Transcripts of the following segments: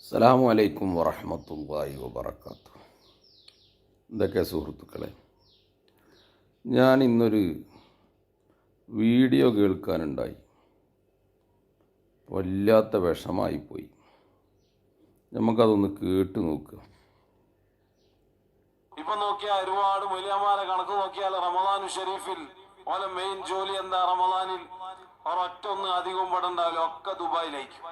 അസ്സലാമു അലൈക്കും വറഹ്മത്തുള്ളാഹി വബറകാതുഹു. എന്തൊക്കെ സുഹൃത്തുക്കളെ, ഞാൻ ഇന്നൊരു വീഡിയോ കേൾക്കാനുണ്ടായി. വല്ലാത്ത വിഷമായിപ്പോയി. നമുക്കതൊന്ന് കേട്ട് നോക്കുക. ഇപ്പൊ നോക്കിയാൽ ഒരുപാട് മൊയ്ലിയാമാരെ കണക്ക് നോക്കിയാൽ റമദാനു ഷരീഫിൽ ഓലെ മെയിൻ ജോലി എന്താ? റമദാനിൽ ഒരൊറ്റ ഒന്ന് അധികം പെടണ്ടാവില്ല, ഒക്കെ ദുബായിലായിരിക്കും,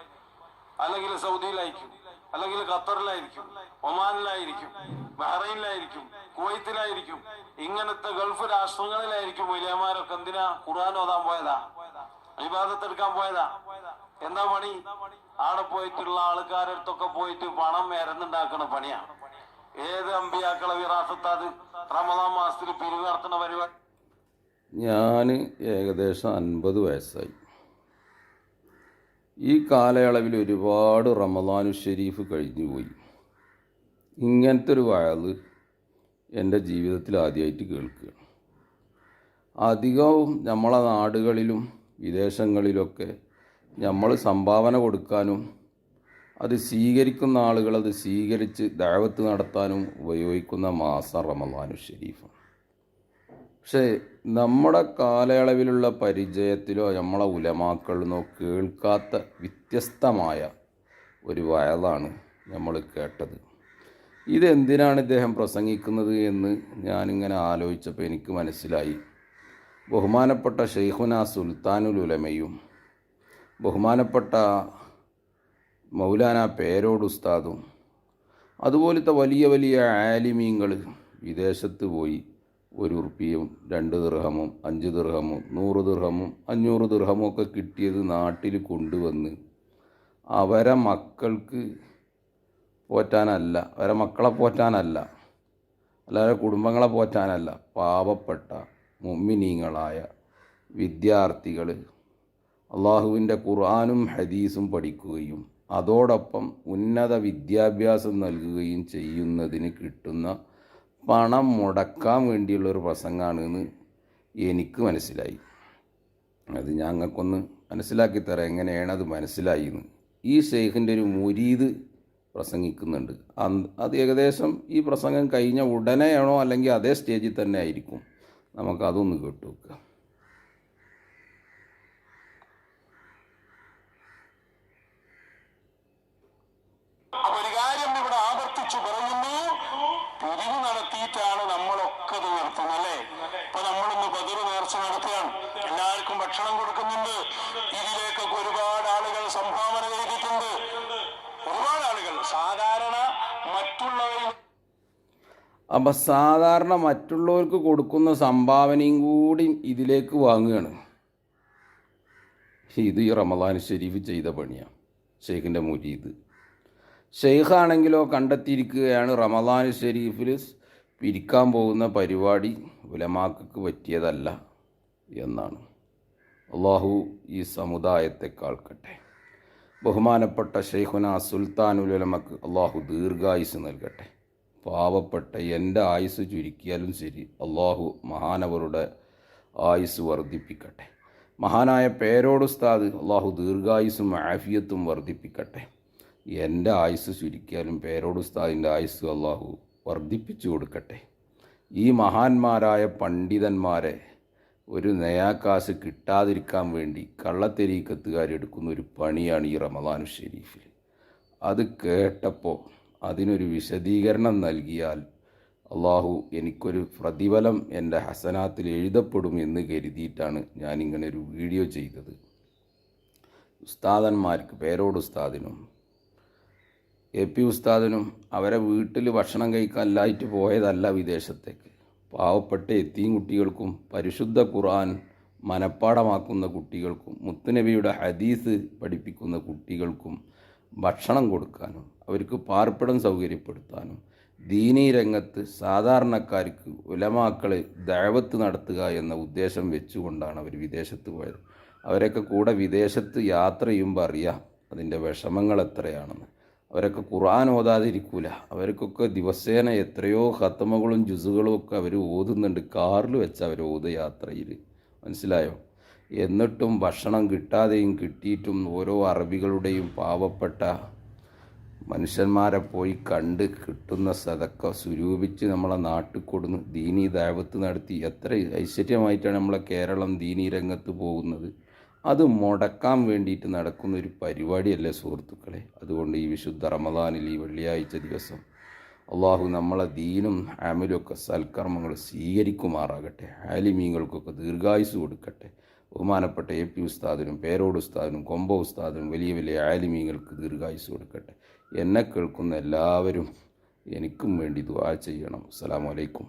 അല്ലെങ്കിൽ സൗദിയിലായിരിക്കും, അല്ലെങ്കിൽ ഖത്തറിലായിരിക്കും, ഒമാനിലായിരിക്കും, ബഹ്റൈനിലായിരിക്കും, കുവൈത്തിലായിരിക്കും. ഇങ്ങനത്തെ ഗൾഫ് രാഷ്ട്രങ്ങളിലായിരിക്കും മൊയ്ലിയാമാരൊക്കെ. എന്തിനാ? ഖുർആൻ ഓതാൻ പോയതാ, ഇബാദത്ത് എടുക്കാൻ പോയതാ. എന്താ പണി? ആടെ പോയിട്ടുള്ള ആൾക്കാരടുത്തൊക്കെ പോയിട്ട് പണം മരുന്നുണ്ടാക്കണ പണിയാണ്. ഏത് അമ്പിയാക്കളെ വിറാസത്താത് റമദാൻ മാസത്തിൽ പിരിവ് നടത്തുന്ന പരിപാടി. ഞാൻ ഏകദേശം 50 വയസ്സായി. ഈ കാലയളവിൽ ഒരുപാട് റമദാനു ഷരീഫ് കഴിഞ്ഞുപോയി. ഇങ്ങനത്തെ ഒരു വഅദ് എൻ്റെ ജീവിതത്തിൽ ആദ്യമായിട്ട് കേൾക്കുകയാണ്. അധികവും നമ്മളെ നാടുകളിലും വിദേശങ്ങളിലൊക്കെ നമ്മൾ സംഭാവന കൊടുക്കാനും അത് സ്വീകരിക്കുന്ന ആളുകൾ അത് സ്വീകരിച്ച് ദഅവത്ത് നടത്താനും ഉപയോഗിക്കുന്ന മാസം റമദാനു ഷരീഫാണ്. പക്ഷേ നമ്മുടെ കാലയളവിലുള്ള പരിചയത്തിലോ നമ്മളെ ഉലമാക്കളിലോ കേൾക്കാത്ത വ്യത്യസ്തമായ ഒരു വയലാണ് നമ്മൾ കേട്ടത്. ഇതെന്തിനാണ് ഇദ്ദേഹം പ്രസംഗിക്കുന്നത് എന്ന് ഞാനിങ്ങനെ ആലോചിച്ചപ്പോൾ എനിക്ക് മനസ്സിലായി. ബഹുമാനപ്പെട്ട ഷെയ്ഖുന സുൽത്താനുൽ ഉലമയും ബഹുമാനപ്പെട്ട മൗലാന പേരോട് ഉസ്താദും അതുപോലത്തെ വലിയ വലിയ ആലിമീങ്ങൾ വിദേശത്ത് പോയി 1 ഉറുപ്പിയും 2 ദിർഹമും 5 ദിർഹമും 100 ദിർഹമും 500 ദിർഹമും ഒക്കെ കിട്ടിയത് നാട്ടിൽ കൊണ്ടുവന്ന് അവരെ മക്കൾക്ക് പോറ്റാനല്ല, അവരെ മക്കളെ പോറ്റാനല്ല, അല്ലാതെ കുടുംബങ്ങളെ പോറ്റാനല്ല, പാവപ്പെട്ട മുഅ്മിനീങ്ങളായ വിദ്യാർത്ഥികൾ അള്ളാഹുവിൻ്റെ ഖുർആനും ഹദീസും പഠിക്കുകയും അതോടൊപ്പം ഉന്നത വിദ്യാഭ്യാസം നൽകുകയും ചെയ്യുന്നതിന് കിട്ടുന്ന പണം മുടക്കാൻ വേണ്ടിയുള്ളൊരു പ്രസംഗമാണെന്ന് എനിക്ക് മനസ്സിലായി. അത് ഞങ്ങൾക്കൊന്ന് മനസ്സിലാക്കി തരാം, എങ്ങനെയാണ് അത് മനസ്സിലായിന്ന്. ഈ ഷെയ്ഖിൻ്റെ ഒരു മുരീദ് പ്രസംഗിക്കുന്നുണ്ട്. അത് ഏകദേശം ഈ പ്രസംഗം കഴിഞ്ഞ ഉടനെയാണോ അല്ലെങ്കിൽ അതേ സ്റ്റേജിൽ തന്നെ ആയിരിക്കും. നമുക്കതൊന്ന് കേട്ടു നോക്കുക. ഒരു കാര്യം ഇവിടെ ആവർത്തിച്ചു പറയുന്നു, പിരിവ് നടത്തിയിട്ടാണ് നമ്മളൊക്കെ ഇത് നിർത്തുന്നത്, അല്ലേ? ഇപ്പൊ നമ്മളിന്ന് ബദർ നേർച്ച നടത്തുകയാണ്, എല്ലാവർക്കും ഭക്ഷണം കൊടുക്കുന്നുണ്ട്. ഇതിലേക്കൊക്കെ ഒരുപാട് ആളുകൾ സംഭാവന ചെയ്തിട്ടുണ്ട്. ഒരുപാട് ആളുകൾ സാധാരണ മറ്റുള്ളവർ അപ്പം സാധാരണ മറ്റുള്ളവർക്ക് കൊടുക്കുന്ന സംഭാവനയും കൂടി ഇതിലേക്ക് വാങ്ങുകയാണ്. ഇത് ഈ റമദാൻ ഷരീഫ് ചെയ്ത പണിയാണ് ഷെയ്ഖിൻ്റെ മുരീദ്. ഷെയ്ഖാണെങ്കിലോ കണ്ടെത്തിയിരിക്കുകയാണ് റമദാൻ ഷരീഫിൽ പിരിക്കാൻ പോകുന്ന പരിപാടി ഉലമാക്കൾക്ക് പറ്റിയതല്ല എന്നാണ്. അള്ളാഹു ഈ സമുദായത്തെ കാൾക്കട്ടെ. ബഹുമാനപ്പെട്ട ഷെയ്ഖുന സുൽത്താനുൽ ഉലമക്ക് അള്ളാഹു ദീർഘായുസ് നൽകട്ടെ. പാവപ്പെട്ട എൻ്റെ ആയുസ് ചുരുക്കിയാലും ശരി, അള്ളാഹു മഹാനവരുടെ ആയുസ് വർദ്ധിപ്പിക്കട്ടെ. മഹാനായ പേരോട് ഉസ്താദ് അള്ളാഹു ദീർഘായുസും ആഫിയത്തും വർദ്ധിപ്പിക്കട്ടെ. എൻ്റെ ആയുസ് ചുരുക്കിയാലും പേരോട് ഉസ്താദിൻ്റെ ആയുസ് അള്ളാഹു വർദ്ധിപ്പിച്ചു കൊടുക്കട്ടെ. ഈ മഹാന്മാരായ പണ്ഡിതന്മാരെ ഒരു നയാക്കാശ് കിട്ടാതിരിക്കാൻ വേണ്ടി കള്ളത്തെരീക്കത്തുകാരെടുക്കുന്ന ഒരു പണിയാണ് ഈ റമദാനു ഷരീഫിൽ. അത് കേട്ടപ്പോൾ അതിനൊരു വിശദീകരണം നൽകിയാൽ അള്ളാഹു എനിക്കൊരു പ്രതിഫലം എൻ്റെ ഹസനാത്തിൽ എഴുതപ്പെടും എന്ന് കരുതിയിട്ടാണ് ഞാനിങ്ങനെ ഒരു വീഡിയോ ചെയ്തത്. ഉസ്താദന്മാർക്ക്, പേരോട് ഉസ്താദിനും AP ഉസ്താദിനും അവരെ വീട്ടിൽ ഭക്ഷണം കഴിക്കാനായിട്ട് പോയതല്ല വിദേശത്തേക്ക്. പാവപ്പെട്ട എത്തീം കുട്ടികൾക്കും പരിശുദ്ധ ഖുർആൻ മനപ്പാടമാക്കുന്ന കുട്ടികൾക്കും മുത്തുനബിയുടെ ഹദീസ് പഠിപ്പിക്കുന്ന കുട്ടികൾക്കും ഭക്ഷണം കൊടുക്കാനും അവർക്ക് പാർപ്പിടം സൗകര്യപ്പെടുത്താനും ദീനീ രംഗത്ത് സാധാരണക്കാർക്ക് ഉലമാക്കളെ ദഅവത്ത് നടത്തുക എന്ന ഉദ്ദേശം വെച്ചുകൊണ്ടാണ് അവർ വിദേശത്ത് പോയത്. അവരൊക്കെ കൂടെ വിദേശത്ത് യാത്ര ചെയ്യുമ്പോൾ അറിയാം അതിൻ്റെ വിഷമങ്ങൾ എത്രയാണെന്ന്. അവരൊക്കെ ഖുർആൻ ഓതാതിരിക്കൂല. അവർക്കൊക്കെ ദിവസേന എത്രയോ ഖത്തമകളും ജുസുകളും ഒക്കെ അവർ ഓതുന്നുണ്ട്. കാറിൽ വെച്ച് അവർ ഓത് യാത്രയിൽ, മനസ്സിലായോ? എന്നിട്ടും ഭക്ഷണം കിട്ടാതെയും കിട്ടിയിട്ടും ഓരോ അറബികളുടെയും പാവപ്പെട്ട മനുഷ്യന്മാരെ പോയി കണ്ട് കിട്ടുന്ന സദക്ക സ്വരൂപിച്ച് നമ്മളെ നാട്ടിൽ കൊടുന്ന് ദീനീ ദഅവത്ത് നടത്തി എത്ര ഐശ്വര്യമായിട്ടാണ് നമ്മളെ കേരളം ദീനീ രംഗത്ത് പോകുന്നത്. അത് മുടക്കാൻ വേണ്ടിയിട്ട് നടക്കുന്ന ഒരു പരിപാടിയല്ലേ സുഹൃത്തുക്കളെ. അതുകൊണ്ട് ഈ വിശുദ്ധ റമദാനിൽ ഈ വെള്ളിയാഴ്ച ദിവസം അള്ളാഹു നമ്മളെ ദീനും അമലൊക്കെ സൽക്കർമ്മങ്ങൾ സ്വീകരിക്കുമാറാകട്ടെ. ആലിമീങ്ങൾക്കൊക്കെ ദീർഘായുസ് കൊടുക്കട്ടെ. ബഹുമാനപ്പെട്ട AP ഉസ്താദിനും പേരോട് ഉസ്താദിനും കൊമ്പ ഉസ്താദിനും വലിയ വലിയ ആലിമീങ്ങൾക്ക് ദീർഘായുസ് കൊടുക്കട്ടെ. എന്നെ കേൾക്കുന്ന എല്ലാവരും എനിക്കും വേണ്ടി ദുആ ചെയ്യണം. അസ്സലാമു അലൈക്കും.